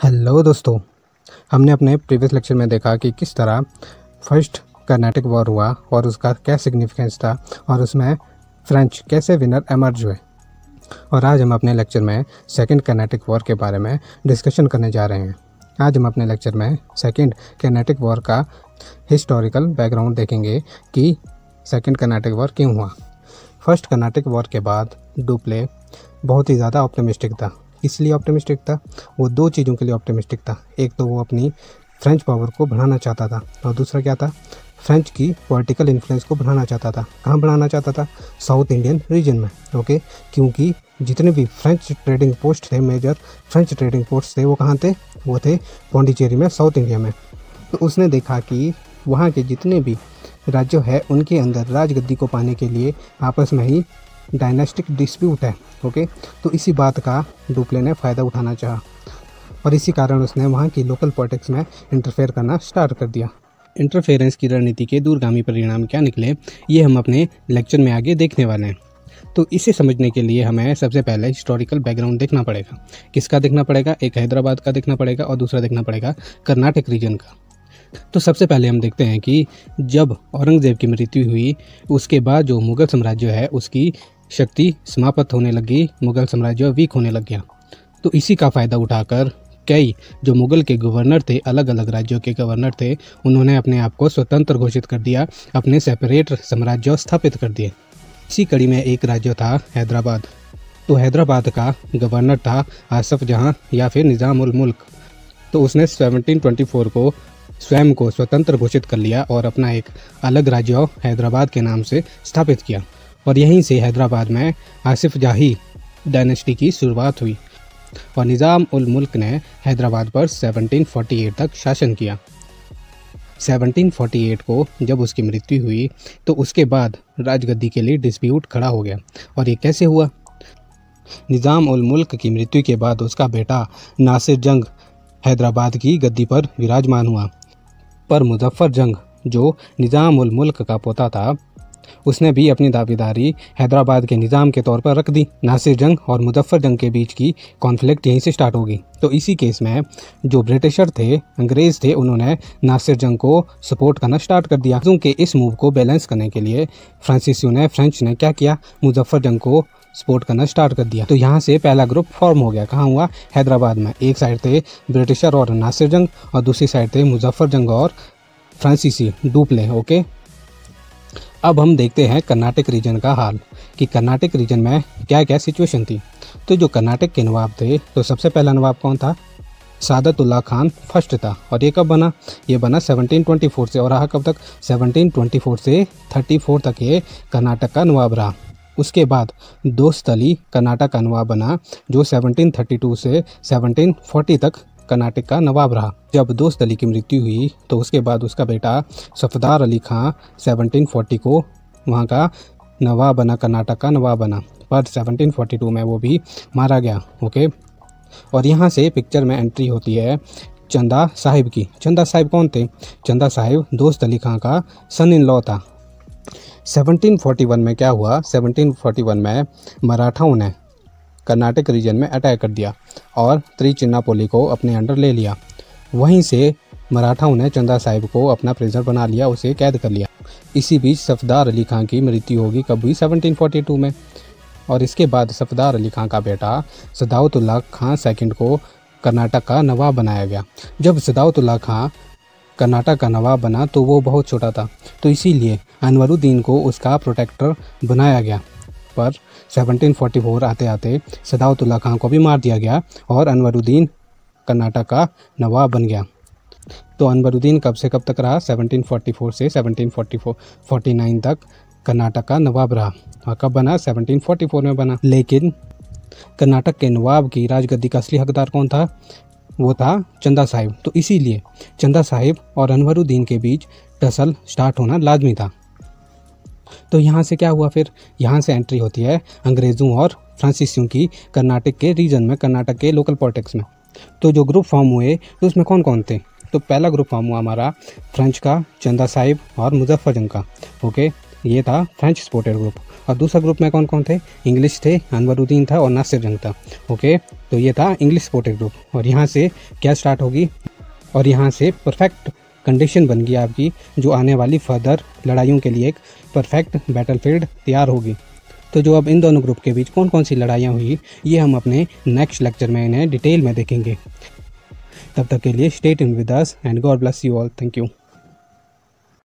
Hello दोस्तों, हमने अपने प्रीवियस लेक्चर में देखा कि किस तरह फर्स्ट कर्नाटिक वॉर हुआ और उसका क्या सिग्निफिकेंस था और उसमें फ्रेंच कैसे विनर एमर्ज हुए। और आज हम अपने लेक्चर में सेकंड कर्नाटिक वॉर के बारे में डिस्कशन करने जा रहे हैं। आज हम अपने लेक्चर में सेकंड कर्नाटिक वॉर का हिस्टोरिकल बैकग्राउंड देखेंगे कि सेकंड कर्नाटिक वॉर क्यों हुआ। फर्स्ट कर्नाटिक वॉर के बाद डुप्ले बहुत ही ज़्यादा ऑप्टिमिस्टिक था। इसलिए ऑप्टिमिस्टिक था, वो दो चीज़ों के लिए ऑप्टिमिस्टिक था। एक तो वो अपनी फ्रेंच पावर को बढ़ाना चाहता था और दूसरा क्या था, फ्रेंच की पॉलिटिकल इन्फ्लुएंस को बढ़ाना चाहता था। कहाँ बढ़ाना चाहता था? साउथ इंडियन रीजन में। ओके, क्योंकि जितने भी फ्रेंच ट्रेडिंग पोस्ट थे, मेजर फ्रेंच ट्रेडिंग पोस्ट थे, वो कहाँ थे? वो थे पौंडीचेरी में, साउथ इंडिया में। तो उसने देखा कि वहाँ के जितने भी राज्य है उनके अंदर राजगद्दी को पाने के लिए आपस में ही डायनेस्टिक डिस्प्यूट है। ओके, तो इसी बात का डुप्ले ने फ़ायदा उठाना चाहा और इसी कारण उसने वहाँ की लोकल पॉलिटिक्स में इंटरफेयर करना स्टार्ट कर दिया। इंटरफेरेंस की रणनीति के दूरगामी परिणाम क्या निकले, ये हम अपने लेक्चर में आगे देखने वाले हैं। तो इसे समझने के लिए हमें सबसे पहले हिस्टोरिकल बैकग्राउंड देखना पड़ेगा। किसका देखना पड़ेगा? एक हैदराबाद का देखना पड़ेगा और दूसरा देखना पड़ेगा कर्नाटक रीजन का। तो सबसे पहले हम देखते हैं कि जब औरंगज़ेब की मृत्यु हुई उसके बाद जो मुग़ल साम्राज्य है उसकी शक्ति समाप्त होने लगी, मुग़ल साम्राज्य वीक होने लग गया। तो इसी का फ़ायदा उठाकर कई जो मुग़ल के गवर्नर थे, अलग अलग राज्यों के गवर्नर थे, उन्होंने अपने आप को स्वतंत्र घोषित कर दिया, अपने सेपरेट साम्राज्य स्थापित कर दिए। इसी कड़ी में एक राज्य था हैदराबाद। तो हैदराबाद का गवर्नर था आसफ जहाँ या फिर निज़ाम उल मुल्क। तो उसने 1724 को स्वयं को स्वतंत्र घोषित कर लिया और अपना एक अलग राज्य हैदराबाद के नाम से स्थापित किया और यहीं से हैदराबाद में आसिफ जाही डायनेस्टी की शुरुआत हुई और निज़ाम उल मुल्क ने हैदराबाद पर 1748 तक शासन किया। 1748 को जब उसकी मृत्यु हुई तो उसके बाद राजगद्दी के लिए डिस्प्यूट खड़ा हो गया। और ये कैसे हुआ? निज़ाम उल मुल्क की मृत्यु के बाद उसका बेटा नासिर जंग हैदराबाद की गद्दी पर विराजमान हुआ, पर मुजफ्फर जंग जो निज़ाम उल मुल्क का पोता था उसने भी अपनी दावेदारी हैदराबाद के निज़ाम के तौर पर रख दी। नासिर जंग और मुजफ्फर जंग के बीच की कॉन्फ्लिक्ट यहीं से स्टार्ट होगी। तो इसी केस में जो ब्रिटिशर थे, अंग्रेज़ थे, उन्होंने नासिर जंग को सपोर्ट करना स्टार्ट कर दिया। क्योंकि इस मूव को बैलेंस करने के लिए फ्रेंच ने क्या किया, मुजफ्फर जंग को सपोर्ट करना स्टार्ट कर दिया। तो यहाँ से पहला ग्रुप फॉर्म हो गया। कहाँ हुआ? हैदराबाद में। एक साइड थे ब्रिटिशर और नासिर जंग और दूसरी साइड थे मुजफ्फर जंग और फ्रांसीसी डुप्ले। ओके, अब हम देखते हैं कर्नाटक रीजन का हाल कि कर्नाटक रीजन में क्या क्या सिचुएशन थी। तो जो कर्नाटक के नवाब थे, तो सबसे पहला नवाब कौन था? सादतुल्ला खान फर्स्ट था। और ये कब बना? ये बना 1724 से और रहा कब तक? 1724 से 34 तक ये कर्नाटक का नवाब रहा। उसके बाद दोस्त अली कर्नाटक का नवाब बना जो 1732 से 1740 तक कर्नाटक का नवाब रहा। जब दोस्त अली की मृत्यु हुई तो उसके बाद उसका बेटा सफदार अली खां 1740 को वहाँ का नवाब बना, कर्नाटक का नवाब बना, पर 1742 में वो भी मारा गया। ओके, और यहाँ से पिक्चर में एंट्री होती है चंदा साहिब की। चंदा साहिब कौन थे? चंदा साहिब दोस्त अली खां का सन इन लॉ था। 1741 में क्या हुआ? 1741 में मराठाओं ने कर्नाटक रीजन में अटैक कर दिया और त्रिचिन्नापोली को अपने अंडर ले लिया। वहीं से मराठाओं ने चंदा साहिब को अपना प्रिजनर बना लिया, उसे कैद कर लिया। इसी बीच सफदार अली खां की मृत्यु होगी। कब हुई? 1742 में। और इसके बाद सफदार अली खां का बेटा सदाउतुल्ला खां सेकंड को कर्नाटक का नवाब बनाया गया। जब सदाउतुल्ला खां कर्नाटक का नवाब बना तो वो बहुत छोटा था, तो इसीलिए अनवरुद्दीन को उसका प्रोटेक्टर बनाया गया। पर 1744 आते आते सदाउतुल्ला खां को भी मार दिया गया और अनवरुद्दीन कर्नाटक का नवाब बन गया। तो अनवरुद्दीन कब से कब तक रहा? 1744 से 1749 तक कर्नाटक का नवाब रहा। और कब बना? 1744 में बना। लेकिन कर्नाटक के नवाब की राजगद्दी का असली हकदार कौन था? वो था चंदा साहिब। तो इसीलिए चंदा साहिब और अनवरुद्दीन के बीच टसल स्टार्ट होना लाजमी था। तो यहाँ से क्या हुआ फिर? यहाँ से एंट्री होती है अंग्रेज़ों और फ्रांसीसियों की कर्नाटक के रीजन में, कर्नाटक के लोकल पॉलिटिक्स में। तो जो ग्रुप फॉर्म हुए तो उसमें कौन कौन थे? तो पहला ग्रुप फॉर्म हुआ हमारा फ्रेंच का, चंदा साहिब और मुजफ्फर जंग का। ओके, ये था फ्रेंच सपोर्टेड ग्रुप। और दूसरा ग्रुप में कौन कौन थे? इंग्लिश थे, अनवरुद्दीन था और नासिर जंग था। ओके, तो ये था इंग्लिश सपोर्टेड ग्रुप। और यहाँ से क्या स्टार्ट होगी, और यहाँ से परफेक्ट कंडीशन बन गई आपकी, जो आने वाली फर्दर लड़ाइयों के लिए एक परफेक्ट बैटलफील्ड तैयार होगी। तो जो अब इन दोनों ग्रुप के बीच कौन कौन सी लड़ाइयाँ हुई, ये हम अपने नेक्स्ट लेक्चर में इन्हें डिटेल में देखेंगे। तब तक के लिए stay tuned with us and God bless you all. Thank you.